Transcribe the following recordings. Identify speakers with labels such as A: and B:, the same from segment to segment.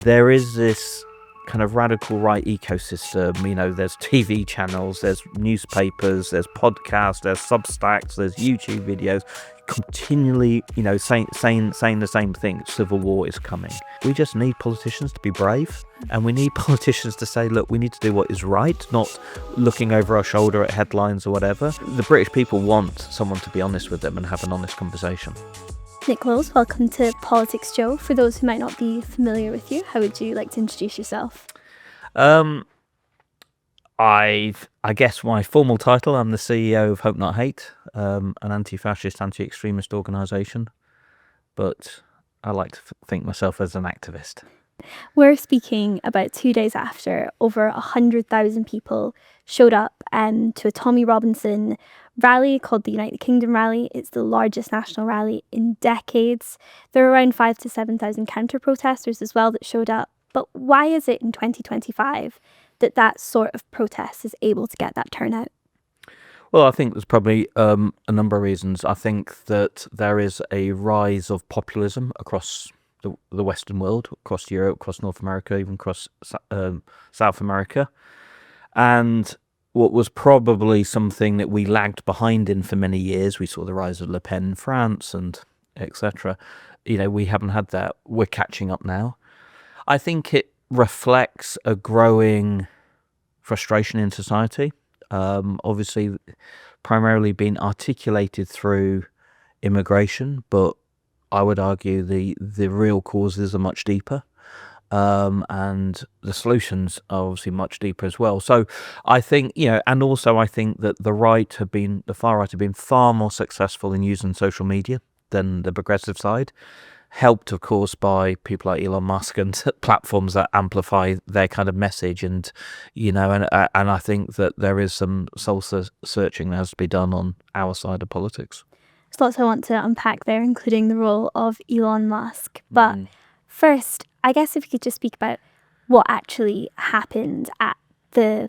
A: There is this kind of radical right ecosystem. There's TV channels, there's newspapers, there's podcasts, there's Substacks, there's YouTube videos, continually, saying the same thing. Civil war is coming. We just need politicians to be brave, and we need politicians to say, look, we need to do what is right, not looking over our shoulder at headlines or whatever. The British people want someone to be honest with them and have an honest conversation.
B: Nick Lowles, welcome to PoliticsJOE. For those who might not be familiar with you, how would you like to introduce yourself?
A: I guess my formal title, I'm the CEO of Hope Not Hate, an anti-fascist, anti-extremist organisation, but I like to think myself as an activist.
B: We're speaking about 2 days after over 100,000 people showed up to a Tommy Robinson rally called the United Kingdom Rally. It's the largest national rally in decades. There were around 5,000 to 7,000 counter-protesters as well that showed up. But why is it in 2025 that sort of protest is able to get that turnout?
A: Well, I think there's probably a number of reasons. I think that there is a rise of populism across the Western world, across Europe, across North America, even across South America. And what was probably something that we lagged behind in for many years, we saw the rise of Le Pen in France and etc. We haven't had that. We're catching up now. I think it reflects a growing frustration in society, obviously primarily being articulated through immigration, but I would argue the real causes are much deeper, and the solutions are obviously much deeper as well. So I think, and also I think that the far right have been far more successful in using social media than the progressive side, helped of course by people like Elon Musk and platforms that amplify their kind of message. And and I think that there is some soul searching that has to be done on our side of politics.
B: There's lots I want to unpack there, including the role of Elon Musk. But first, I guess if you could just speak about what actually happened at the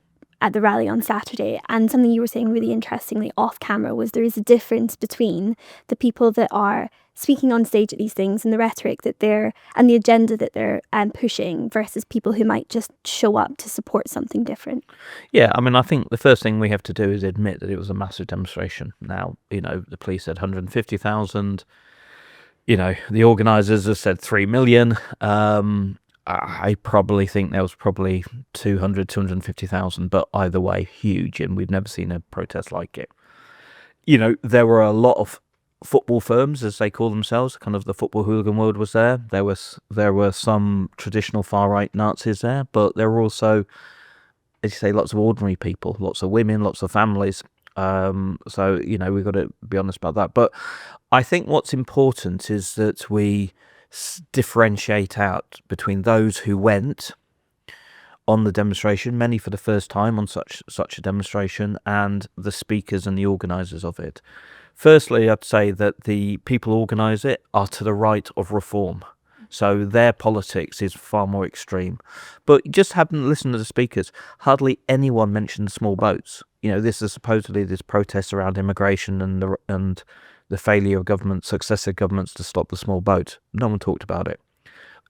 B: rally on Saturday. And something you were saying really interestingly off camera was there is a difference between the people that are speaking on stage at these things and the rhetoric and the agenda that they're pushing versus people who might just show up to support something different.
A: Yeah, I think the first thing we have to do is admit that it was a massive demonstration. Now, the police said 150,000. The organisers have said 3 million. I probably think there was probably 250,000, but either way, huge, and we've never seen a protest like it. There were a lot of football firms, as they call themselves, kind of the football hooligan world was there. There were some traditional far-right Nazis there, but there were also, as you say, lots of ordinary people, lots of women, lots of families. So, we've got to be honest about that. But I think what's important is that we differentiate out between those who went on the demonstration, many for the first time on such a demonstration, and the speakers and the organisers of it. Firstly, I'd say that the people who organise it are to the right of reform. So their politics is far more extreme. But just haven't listened to the speakers. Hardly anyone mentioned small boats. This is supposedly this protest around immigration and the failure of successive governments to stop the small boat. No one talked about it.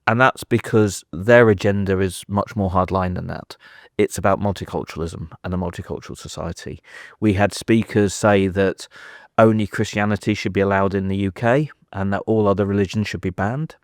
A: And that's because their agenda is much more hardline than that. It's about multiculturalism and a multicultural society. We had speakers say that only Christianity should be allowed in the UK and that all other religions should be banned.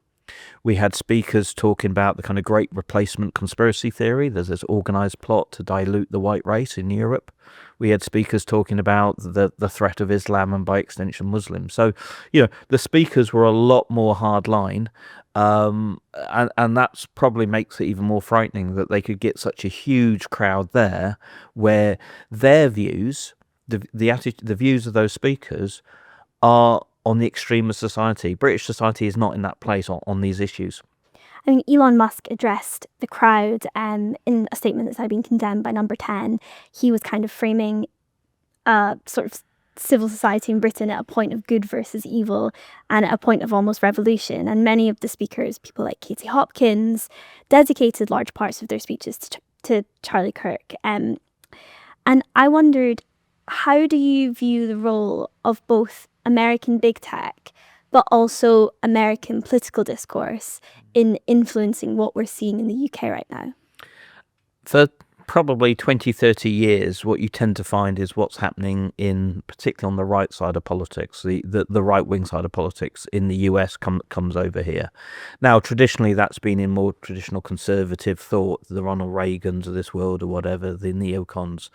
A: We had speakers talking about the kind of great replacement conspiracy theory. There's this organised plot to dilute the white race in Europe. We had speakers talking about the threat of Islam and by extension Muslims. So, the speakers were a lot more hardline, and that's probably makes it even more frightening that they could get such a huge crowd there where their views, the views of those speakers are on the extreme of society. British society is not in that place on these issues.
B: I mean, Elon Musk addressed the crowd in a statement that's now been condemned by Number 10. He was kind of framing sort of civil society in Britain at a point of good versus evil and at a point of almost revolution. And many of the speakers, people like Katie Hopkins, dedicated large parts of their speeches to Charlie Kirk. And I wondered, how do you view the role of both American big tech, but also American political discourse in influencing what we're seeing in the UK right now?
A: For probably 20, 30 years, what you tend to find is what's happening in, particularly on the right side of politics, the right-wing side of politics in the US comes over here. Now, traditionally, that's been in more traditional conservative thought, the Ronald Reagans of this world or whatever, the neocons.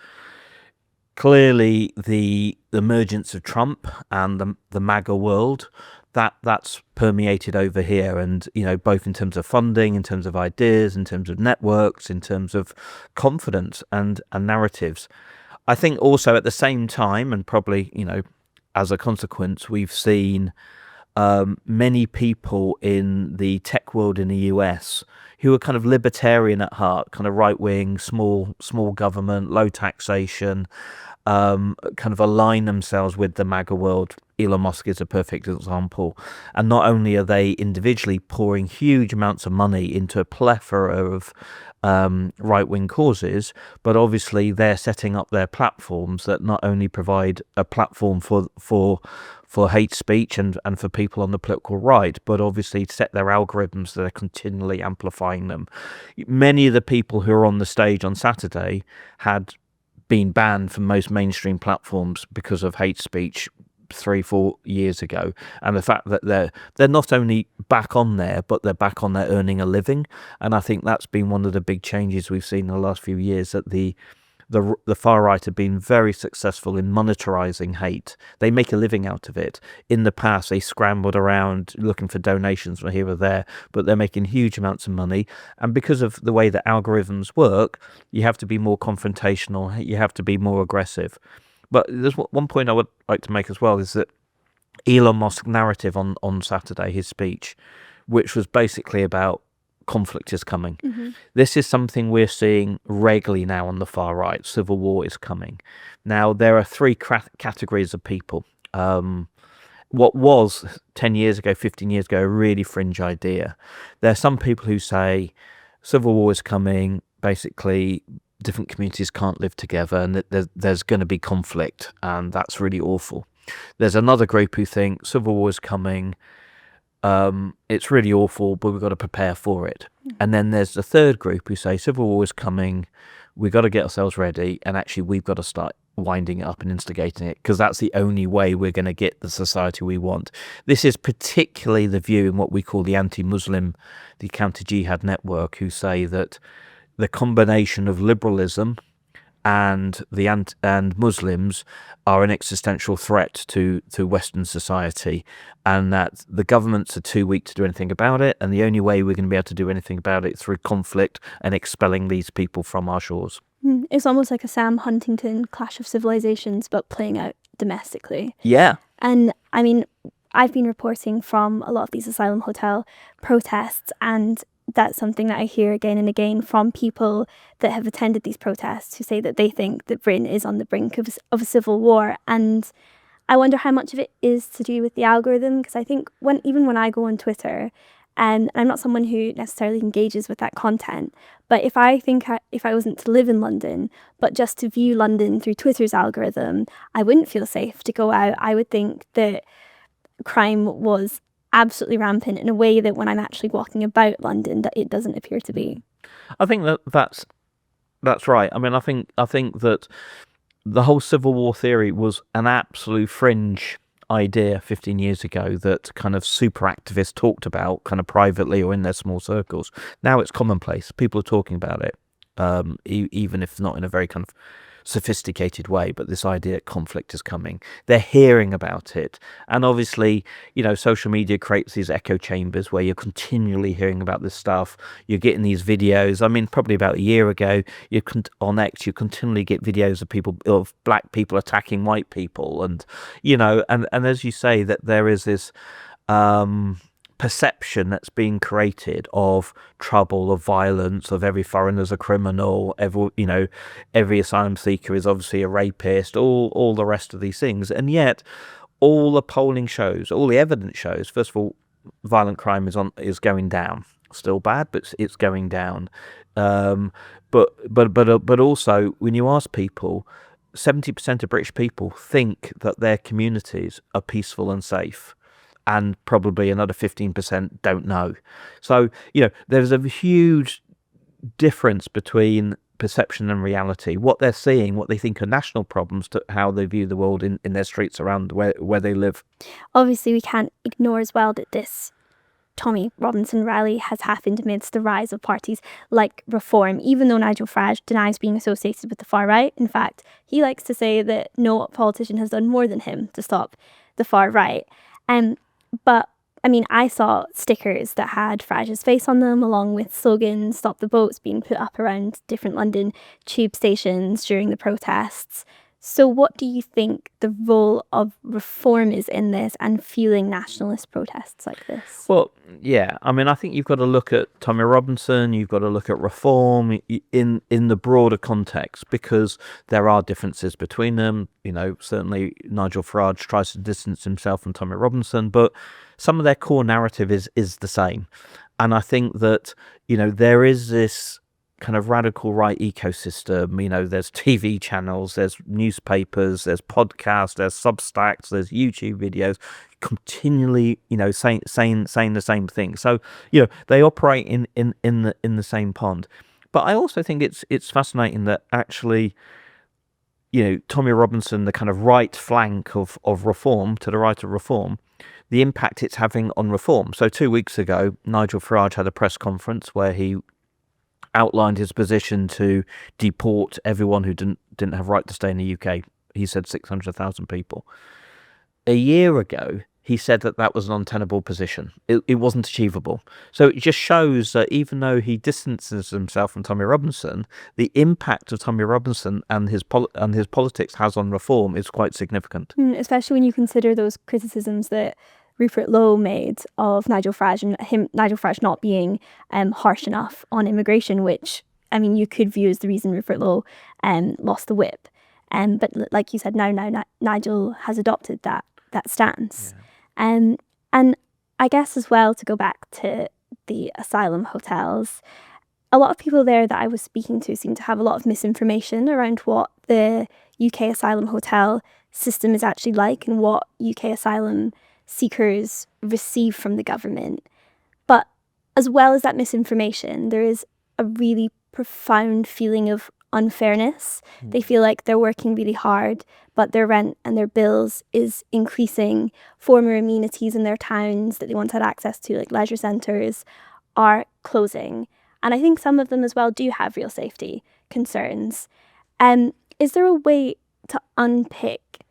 A: Clearly, the emergence of Trump and the MAGA world, that's permeated over here, and both in terms of funding, in terms of ideas, in terms of networks, in terms of confidence and narratives. I think also at the same time, and probably as a consequence, we've seen many people in the tech world in the US who are kind of libertarian at heart, kind of right wing, small government, low taxation, kind of align themselves with the MAGA world. Elon Musk is a perfect example. And not only are they individually pouring huge amounts of money into a plethora of right-wing causes, but obviously they're setting up their platforms that not only provide a platform for hate speech and for people on the political right, but obviously set their algorithms that are continually amplifying them. Many of the people who are on the stage on Saturday had been banned from most mainstream platforms because of hate speech 3-4 years ago, and the fact that they're not only back on there, but they're back on there earning a living. And I think that's been one of the big changes we've seen in the last few years, that the far right have been very successful in monetarizing hate. They make a living out of it. In the past, they scrambled around looking for donations from here or there, but they're making huge amounts of money. And because of the way that algorithms work, you have to be more confrontational, you have to be more aggressive. But there's one point I would like to make as well, is that Elon Musk's narrative on Saturday, his speech, which was basically about conflict is coming. Mm-hmm. This is something we're seeing regularly now on the far right. Civil war is coming. Now, there are three categories of people. What was 10 years ago, 15 years ago, a really fringe idea. There are some people who say civil war is coming, basically different communities can't live together and that there's going to be conflict, and that's really awful. There's another group who think civil war is coming, it's really awful, but we've got to prepare for it. And then there's the third group who say civil war is coming, we've got to get ourselves ready, and actually we've got to start winding it up and instigating it, because that's the only way we're going to get the society we want. This is particularly the view in what we call the anti-Muslim, the counter-jihad network, who say that the combination of liberalism and Muslims are an existential threat to Western society, and that the governments are too weak to do anything about it, and the only way we're going to be able to do anything about it is through conflict and expelling these people from our shores.
B: It's almost like a Sam Huntington Clash of Civilizations, but playing out domestically.
A: Yeah.
B: And I mean, I've been reporting from a lot of these asylum hotel protests, and that's something that I hear again and again from people that have attended these protests, who say that they think that Britain is on the brink of a civil war. And I wonder how much of it is to do with the algorithm, because I think even when I go on Twitter, and I'm not someone who necessarily engages with that content, but if I wasn't to live in London, but just to view London through Twitter's algorithm, I wouldn't feel safe to go out. I would think that crime was absolutely rampant in a way that when I'm actually walking about London, that it doesn't appear to be.
A: I think that's right. I mean, I think that the whole civil war theory was an absolute fringe idea 15 years ago that kind of super activists talked about kind of privately or in their small circles. Now it's commonplace. People are talking about it, even if not in a very kind of sophisticated way, but this idea that conflict is coming, they're hearing about it. And obviously, social media creates these echo chambers where you're continually hearing about this stuff. You're getting these videos. I mean, probably about a year ago, on X, you continually get videos of black people attacking white people, and and as you say, that there is this perception that's being created of trouble, of violence, of every foreigner's a criminal, every asylum seeker is obviously a rapist, all the rest of these things. And yet all the polling shows, all the evidence shows, first of all, violent crime is going down. Still bad, but it's going down. But also, when you ask people, 70% of British people think that their communities are peaceful and safe. and probably another 15% don't know. So, there's a huge difference between perception and reality, what they're seeing, what they think are national problems, to how they view the world in their streets around where they live.
B: Obviously, we can't ignore as well that this Tommy Robinson rally has happened amidst the rise of parties like Reform, even though Nigel Farage denies being associated with the far right. In fact, he likes to say that no politician has done more than him to stop the far right. But I mean, I saw stickers that had Farage's face on them, along with slogans, "Stop the Boats," being put up around different London tube stations during the protests. So what do you think the role of Reform is in this and fueling nationalist protests like this?
A: Well, yeah, I mean, I think you've got to look at Tommy Robinson, you've got to look at Reform in the broader context, because there are differences between them. Certainly Nigel Farage tries to distance himself from Tommy Robinson, but some of their core narrative is the same. And I think that, there is this kind of radical right ecosystem. There's TV channels, there's newspapers, there's podcasts, there's Substacks, there's YouTube videos, continually, saying the same thing. So, they operate in the same pond. But I also think it's fascinating that actually, Tommy Robinson, the kind of right flank of Reform, to the right of Reform, the impact it's having on Reform. So 2 weeks ago, Nigel Farage had a press conference where he outlined his position to deport everyone who didn't have right to stay in the UK. He said 600,000 people. A year ago, he said that was an untenable position. It wasn't achievable. So it just shows that even though he distances himself from Tommy Robinson, the impact of Tommy Robinson and his politics has on Reform is quite significant.
B: Especially when you consider those criticisms that Rupert Lowe made of Nigel Farage, and Nigel Farage not being harsh enough on immigration, which, I mean, you could view as the reason Rupert Lowe lost the whip. But like you said, now Nigel has adopted that stance. Yeah. And I guess as well, to go back to the asylum hotels, a lot of people there that I was speaking to seem to have a lot of misinformation around what the UK asylum hotel system is actually like and what UK asylum seekers receive from the government. But as well as that misinformation, there is a really profound feeling of unfairness. They feel like they're working really hard, but their rent and their bills is increasing. Former amenities in their towns that they once had access to, like leisure centres, are closing. And I think some of them as well do have real safety concerns. Is there a way to unpick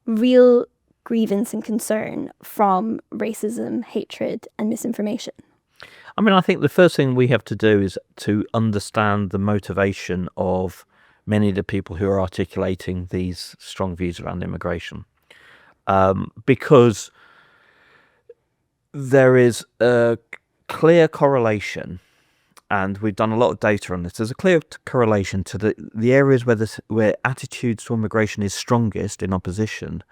B: real grievance and concern from racism, hatred, and misinformation?
A: I mean, I think the first thing we have to do is to understand the motivation of many of the people who are articulating these strong views around immigration, because there is a clear correlation, and we've done a lot of data on this. There's a clear correlation to the areas where attitudes to immigration is strongest in opposition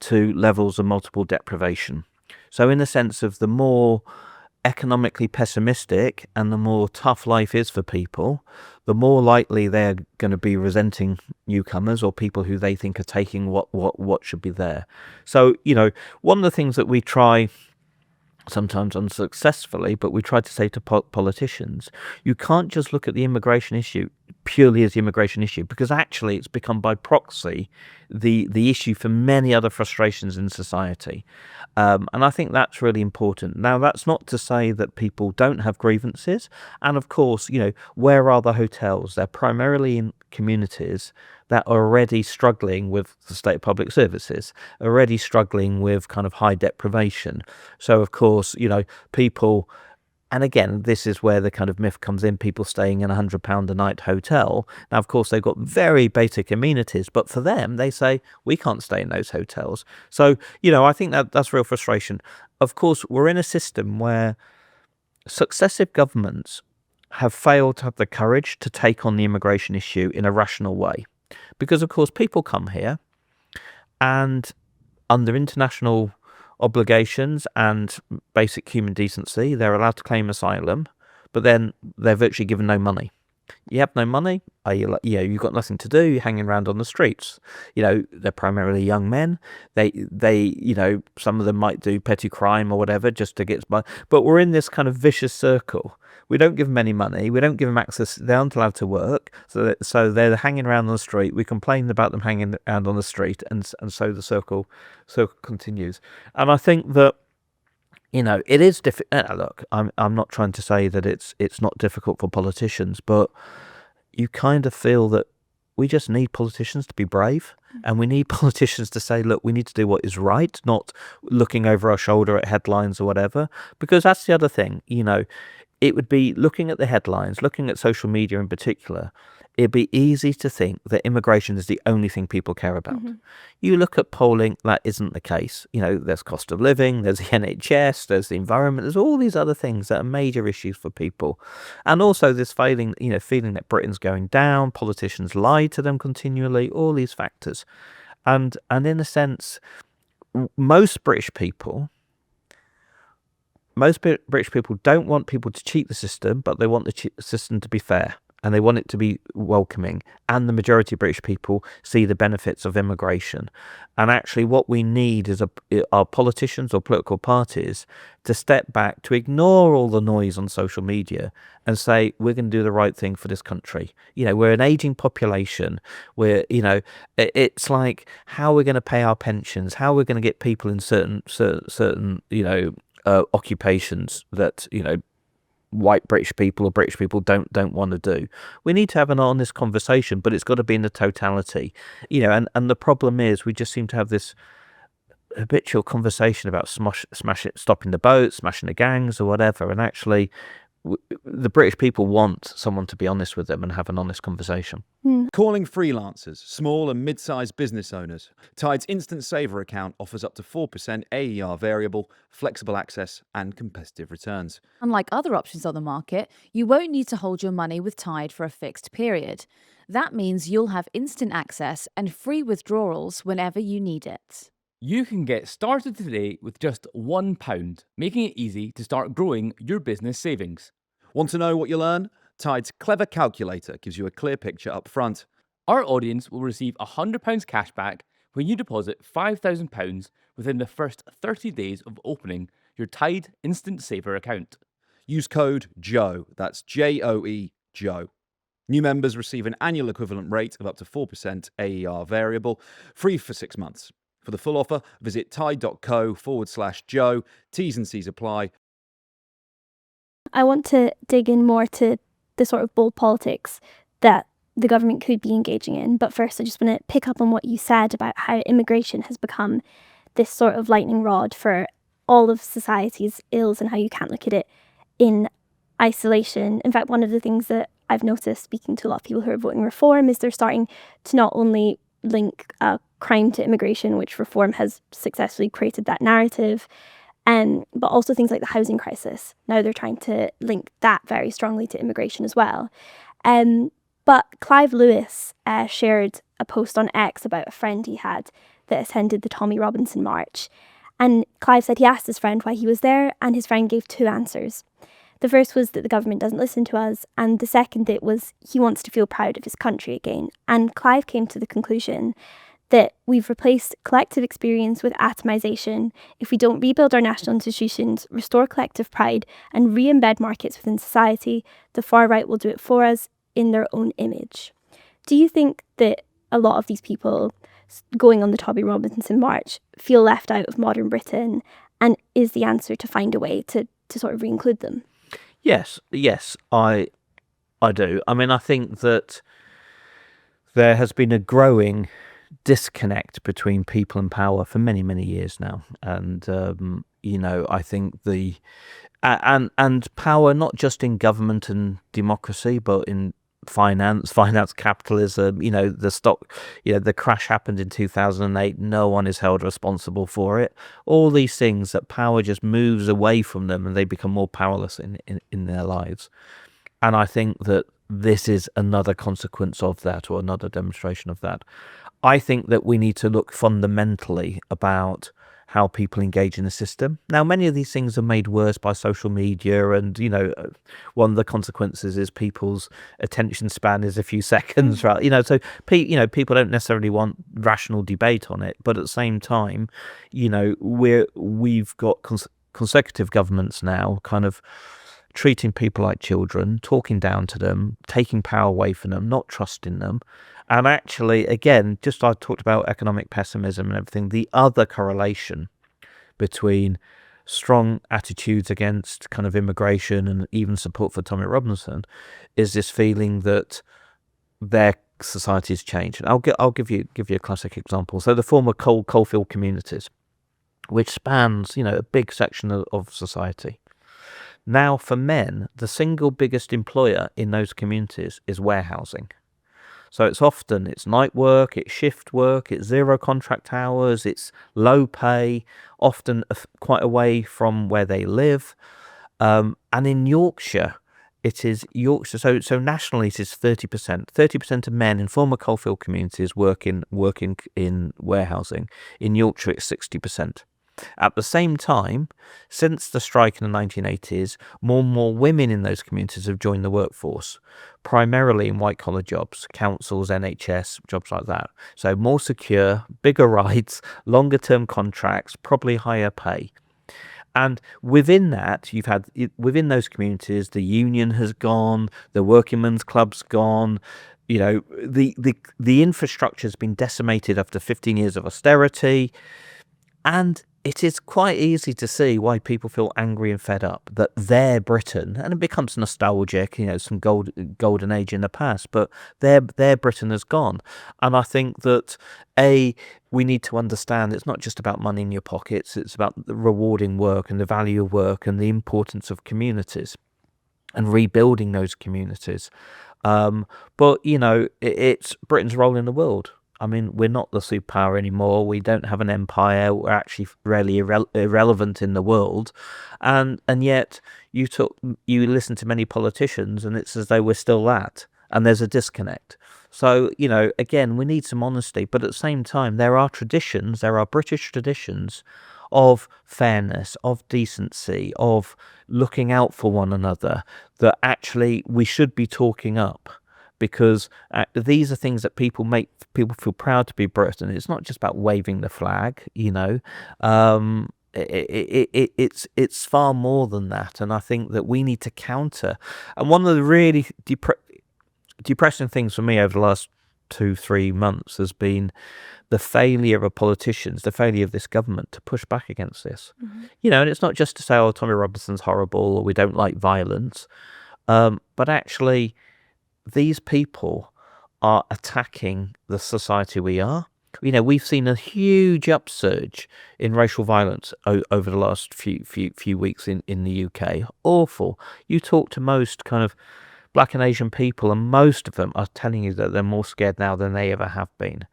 A: to levels of multiple deprivation. So in the sense of the more economically pessimistic and the more tough life is for people, the more likely they're going to be resenting newcomers or people who they think are taking what should be there. So, one of the things that we try, sometimes unsuccessfully, but we try to say to politicians, you can't just look at the immigration issue purely as the immigration issue, because actually it's become by proxy the issue for many other frustrations in society. And I think that's really important. Now, that's not to say that people don't have grievances. And of course, where are the hotels? They're primarily in communities that are already struggling with the state of public services, already struggling with kind of high deprivation. So, of course, people, and again, this is where the kind of myth comes in, people staying in £100 a night hotel. Now, of course, they've got very basic amenities, but for them, they say, we can't stay in those hotels. So, I think that's real frustration. Of course, we're in a system where successive governments have failed to have the courage to take on the immigration issue in a rational way. Because, of course, people come here and under international obligations and basic human decency, they're allowed to claim asylum, but then they're virtually given no money. You have no money. You've got nothing to do. You're hanging around on the streets. They're primarily young men. They, some of them might do petty crime or whatever just to get by. But we're in this kind of vicious circle. We don't give them any money. We don't give them access. They aren't allowed to work. So they're hanging around on the street. We complain about them hanging around on the street, and so the circle continues. And I think that, it is difficult. Look, I'm not trying to say that it's not difficult for politicians, but you kind of feel that we just need politicians to be brave, and we need politicians to say, look, we need to do what is right, not looking over our shoulder at headlines or whatever, because that's the other thing. It would be looking at the headlines, looking at social media in particular. It'd be easy to think that immigration is the only thing people care about. You look at polling, that isn't the case. There's cost of living, there's the NHS, there's the environment, there's all these other things that are major issues for people. And also this feeling that Britain's going down, politicians lie to them continually, all these factors. And in a sense, most British people don't want people to cheat the system, but they want the system to be fair, and they want it to be welcoming. And the majority of British people see the benefits of immigration. And actually what we need is our politicians or political parties to step back, to ignore all the noise on social media and say, we're going to do the right thing for this country. We're an aging population. It's like how we're going to pay our pensions, how we're going to get people in certain occupations that, white British people or British people don't want to do. We need to have an honest conversation, but it's got to be in the totality. And the problem is we just seem to have this habitual conversation about stopping the boats, smashing the gangs or whatever. And actually, the British people want someone to be honest with them and have an honest conversation.
C: Calling freelancers, small and mid-sized business owners. Tide's Instant Saver account offers up to 4% AER variable, flexible access and competitive returns.
D: Unlike other options on the market, you won't need to hold your money with Tide for a fixed period. That means you'll have instant access and free withdrawals whenever you need it.
E: You can get started today with just £1, making it easy to start growing your business savings.
C: Want to know what you'll earn? Tide's clever calculator gives you a clear picture up front.
E: Our audience will receive £100 cash back when you deposit £5,000 within the first 30 days of opening your Tide Instant Saver account.
C: Use code JOE, that's JOE, JOE. New members receive an annual equivalent rate of up to 4% AER variable, free for 6 months. For the full offer, visit tide.co/Joe. T's and C's apply.
B: I want to dig in more to the sort of bold politics that the government could be engaging in. But first, I just want to pick up on what you said about how immigration has become this sort of lightning rod for all of society's ills and how you can't look at it in isolation. In fact, one of the things that I've noticed speaking to a lot of people who are voting reform is they're starting to not only link crime to immigration, which reform has successfully created that narrative, but also things like the housing crisis. Now they're trying to link that very strongly to immigration as well. But Clive Lewis shared a post on X about a friend he had that attended the Tommy Robinson March. And Clive said he asked his friend why he was there, and his friend gave two answers. The first was that the government doesn't listen to us, and the second bit was he wants to feel proud of his country again. And Clive came to the conclusion that we've replaced collective experience with atomization. If we don't rebuild our national institutions, restore collective pride, and re-embed markets within society, the far right will do it for us in their own image. Do you think that a lot of these people going on the Tommy Robinson March feel left out of modern Britain, and is the answer to find a way to sort of re-include them?
A: Yes, I do. I mean, I think that there has been a growing disconnect between people and power for many, many years now. And, I think and power, not just in government and democracy, but in finance capitalism, the stock, the crash happened in 2008. No one is held responsible for it. All these things that power just moves away from them and they become more powerless in their lives. And I think that this is another consequence of that, or another demonstration of that. I think that we need to look fundamentally about how people engage in the system. Now, many of these things are made worse by social media, and one of the consequences is people's attention span is a few seconds, right? So people don't necessarily want rational debate on it, but at the same time, we've got consecutive governments now kind of treating people like children, talking down to them, taking power away from them, not trusting them. And actually, again, just I talked about economic pessimism and everything, the other correlation between strong attitudes against kind of immigration and even support for Tommy Robinson is this feeling that their society's changed. And I'll give you a classic example. So the former coalfield communities, which spans a big section of society. Now, for men, the single biggest employer in those communities is warehousing. So it's night work, it's shift work, it's zero contract hours, it's low pay, often quite away from where they live. And in Yorkshire, so nationally it is 30%. 30% of men in former coalfield communities working in warehousing. In Yorkshire, it's 60%. At the same time, since the strike in the 1980s, more and more women in those communities have joined the workforce, primarily in white-collar jobs, councils, NHS, jobs like that. So more secure, bigger rights, longer-term contracts, probably higher pay. And within that, within those communities, the union has gone, the working men's club's gone, the infrastructure has been decimated after 15 years of austerity. And it is quite easy to see why people feel angry and fed up that their Britain, and it becomes nostalgic, some golden age in the past, but their Britain has gone. And I think that, we need to understand it's not just about money in your pockets, it's about the rewarding work and the value of work and the importance of communities and rebuilding those communities. But, it's Britain's role in the world. I mean, we're not the superpower anymore. We don't have an empire. We're actually really irrelevant in the world. And yet you listen to many politicians and it's as though we're still that. And there's a disconnect. So, again, we need some honesty. But at the same time, there are British traditions of fairness, of decency, of looking out for one another that actually we should be talking up. Because these are things that people feel proud to be Britain. It's not just about waving the flag, it's far more than that. And I think that we need to counter. And one of the really depressing things for me over the last 2-3 months has been the failure of politicians, the failure of this government to push back against this. Mm-hmm. And it's not just to say, oh, Tommy Robinson's horrible or we don't like violence, but actually these people are attacking the society we are. We've seen a huge upsurge in racial violence over the last few weeks in the UK. Awful. You talk to most kind of Black and Asian people, and most of them are telling you that they're more scared now than they ever have been.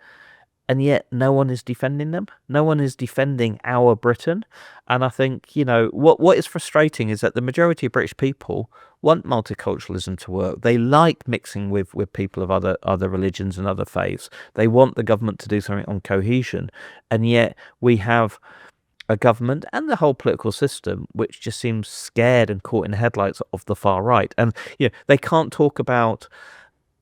A: And yet no one is defending them. No one is defending our Britain. And I think, what is frustrating is that the majority of British people want multiculturalism to work. They like mixing with people of other religions and other faiths. They want the government to do something on cohesion. And yet we have a government and the whole political system which just seems scared and caught in the headlights of the far right. And they can't talk about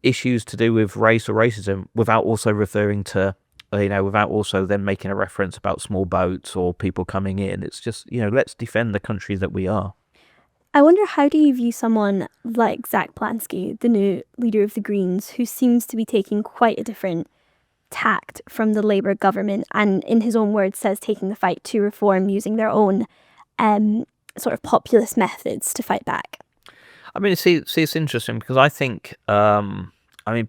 A: issues to do with race or racism without also referring to without also then making a reference about small boats or people coming in. It's just, let's defend the country that we are.
B: I wonder, how do you view someone like Zach Plansky, the new leader of the Greens, who seems to be taking quite a different tact from the Labour government and, in his own words, says taking the fight to reform using their own sort of populist methods to fight back?
A: I mean, see, it's interesting because I think...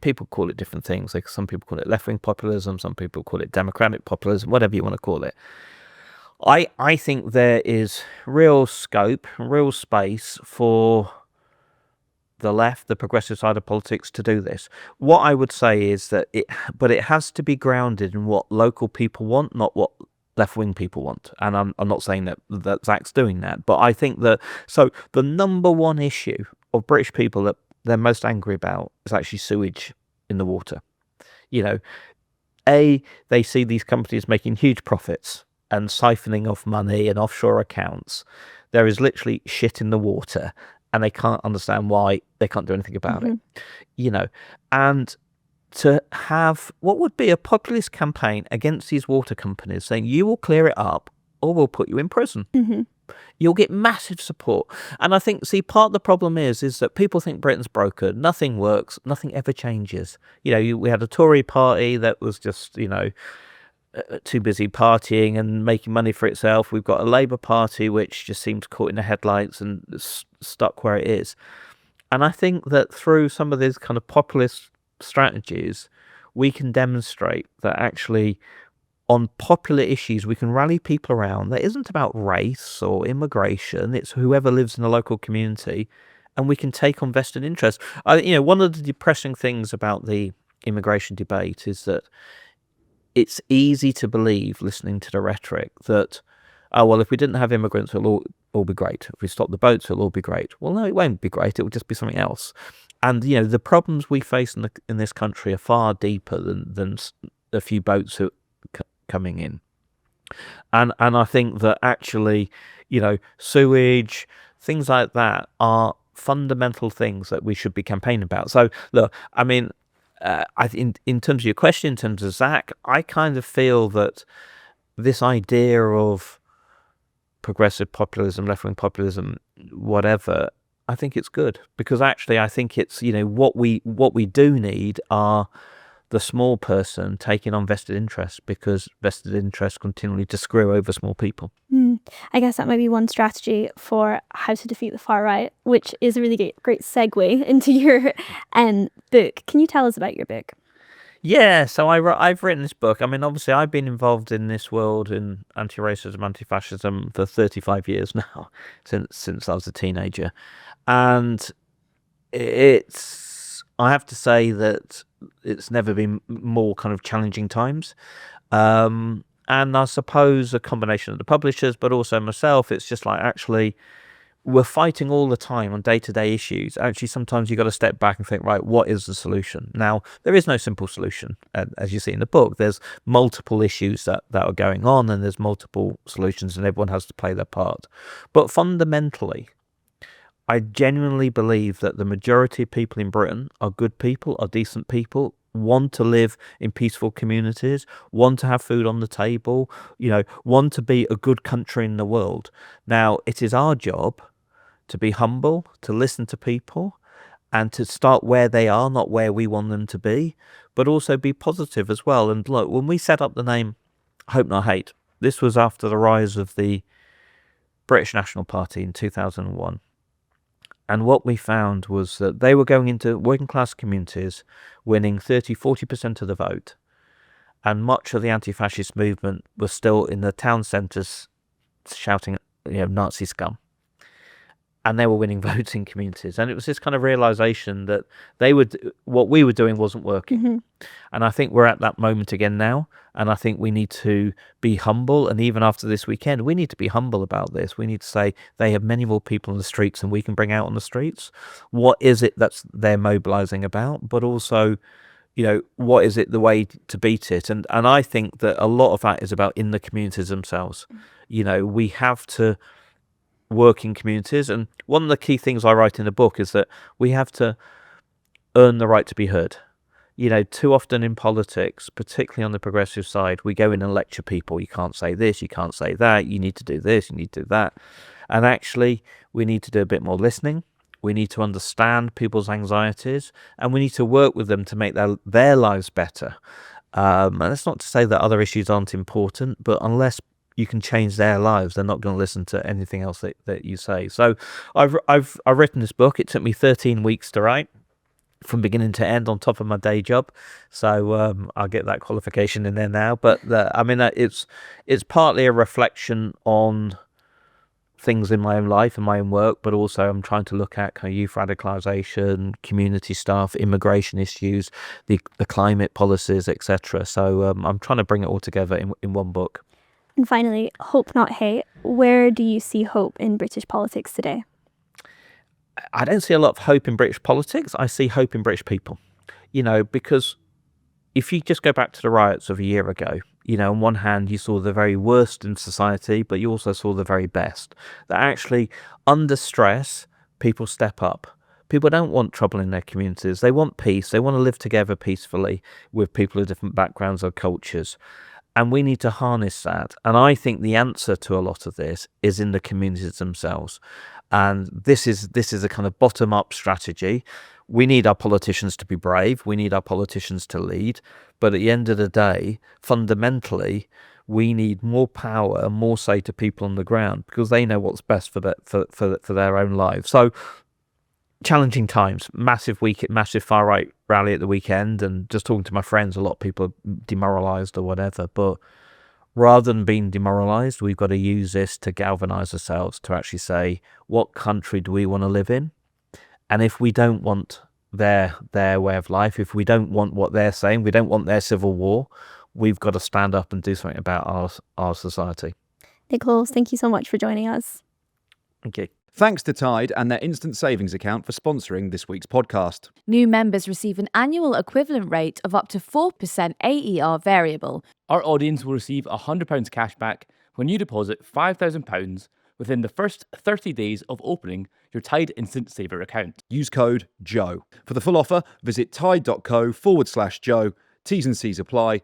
A: people call it different things. Like some people call it left-wing populism, some people call it democratic populism, whatever you want to call it. I think there is real scope, real space for the left, the progressive side of politics to do this. What I would say is that it has to be grounded in what local people want, not what left-wing people want. And I'm not saying that Zach's doing that, but I think that, so the number one issue of British people that they're most angry about is actually sewage in the water. They see these companies making huge profits and siphoning off money and offshore accounts. There is literally shit in the water, and they can't understand why they can't do anything about it. And to have what would be a populist campaign against these water companies saying, you will clear it up or we'll put you in prison. You'll get massive support. And I think, part of the problem is that people think Britain's broken. Nothing works. Nothing ever changes. We had a Tory party that was just, too busy partying and making money for itself. We've got a Labour Party which just seems caught in the headlights and stuck where it is. And I think that through some of these kind of populist strategies, we can demonstrate that actually on popular issues, we can rally people around. That isn't about race or immigration. It's whoever lives in the local community, and we can take on vested interest. One of the depressing things about the immigration debate is that it's easy to believe, listening to the rhetoric, that, oh, well, if we didn't have immigrants, it'll all be great. If we stop the boats, it'll all be great. Well, no, it won't be great. It will just be something else. And, the problems we face in this country are far deeper than a few boats coming in. And I think that actually, sewage, things like that are fundamental things that we should be campaigning about. So, look, I mean, in terms of your question, in terms of Zach, I kind of feel that this idea of progressive populism, left-wing populism, whatever, I think it's good, because actually I think it's, what we do need are the small person taking on vested interests, because vested interests continually to screw over small people.
B: I guess that might be one strategy for how to defeat the far right, which is a really great segue into your book. Can you tell us about your book?
A: Yeah, so I've written this book. I mean, obviously, I've been involved in this world in anti-racism, anti-fascism for 35 years now, since I was a teenager, and I have to say that it's never been more kind of challenging times. And I suppose a combination of the publishers, but also myself, it's just like, actually, we're fighting all the time on day-to-day issues. Actually, sometimes you've got to step back and think, right, what is the solution? Now, there is no simple solution. As you see in the book, there's multiple issues that are going on, and there's multiple solutions, and everyone has to play their part. But fundamentally, I genuinely believe that the majority of people in Britain are good people, are decent people, want to live in peaceful communities, want to have food on the table, want to be a good country in the world. Now, it is our job to be humble, to listen to people, and to start where they are, not where we want them to be, but also be positive as well. And look, when we set up the name Hope Not Hate, this was after the rise of the British National Party in 2001. And what we found was that they were going into working class communities, winning 30-40% of the vote. And much of the anti-fascist movement was still in the town centres shouting, Nazi scum. And they were winning votes in communities. And it was this kind of realisation that what we were doing wasn't working. And I think we're at that moment again now. And I think we need to be humble. And even after this weekend, we need to be humble about this. We need to say they have many more people on the streets than we can bring out on the streets. What is it that they're mobilising about? But also, what is it the way to beat it? And I think that a lot of that is about in the communities themselves. We have to work in communities. And one of the key things I write in the book is that we have to earn the right to be heard. Too often in politics, particularly on the progressive side, we go in and lecture people. You can't say this, you can't say that, you need to do this, you need to do that. And actually, we need to do a bit more listening. We need to understand people's anxieties, and we need to work with them to make their lives better. And that's not to say that other issues aren't important, but unless you can change their lives, they're not going to listen to anything else that you say. So I've written this book. It took me 13 weeks to write, from beginning to end, on top of my day job. So I'll get that qualification in there now. But it's partly a reflection on things in my own life and my own work, but also I'm trying to look at kind of youth radicalisation, community stuff, immigration issues, the climate policies, etc. So I'm trying to bring it all together in one book.
B: And finally, Hope Not Hate. Where do you see hope in British politics today?
A: I don't see a lot of hope in British politics. I see hope in British people. Because if you just go back to the riots of a year ago, on one hand, you saw the very worst in society, but you also saw the very best. That actually, under stress, people step up. People don't want trouble in their communities. They want peace. They want to live together peacefully with people of different backgrounds or cultures. And we need to harness that. And I think the answer to a lot of this is in the communities themselves. And this is a kind of bottom-up strategy. We need our politicians to be brave. We need our politicians to lead. But at the end of the day, fundamentally, we need more power and more say to people on the ground because they know what's best for their own lives. So challenging times, massive far right rally at the weekend, and just talking to my friends, a lot of people are demoralised or whatever. But rather than being demoralised, we've got to use this to galvanise ourselves to actually say, what country do we want to live in? And if we don't want their way of life, if we don't want what they're saying, we don't want their civil war, we've got to stand up and do something about our society.
B: Nick Lowles, thank you so much for joining us.
A: Thank you.
C: Thanks to Tide and their instant savings account for sponsoring this week's podcast.
D: New members receive an annual equivalent rate of up to 4% AER variable.
E: Our audience will receive £100 cash back when you deposit £5,000 within the first 30 days of opening your Tide Instant Saver account.
C: Use code JOE. For the full offer, visit tide.co/Joe. T's and C's apply.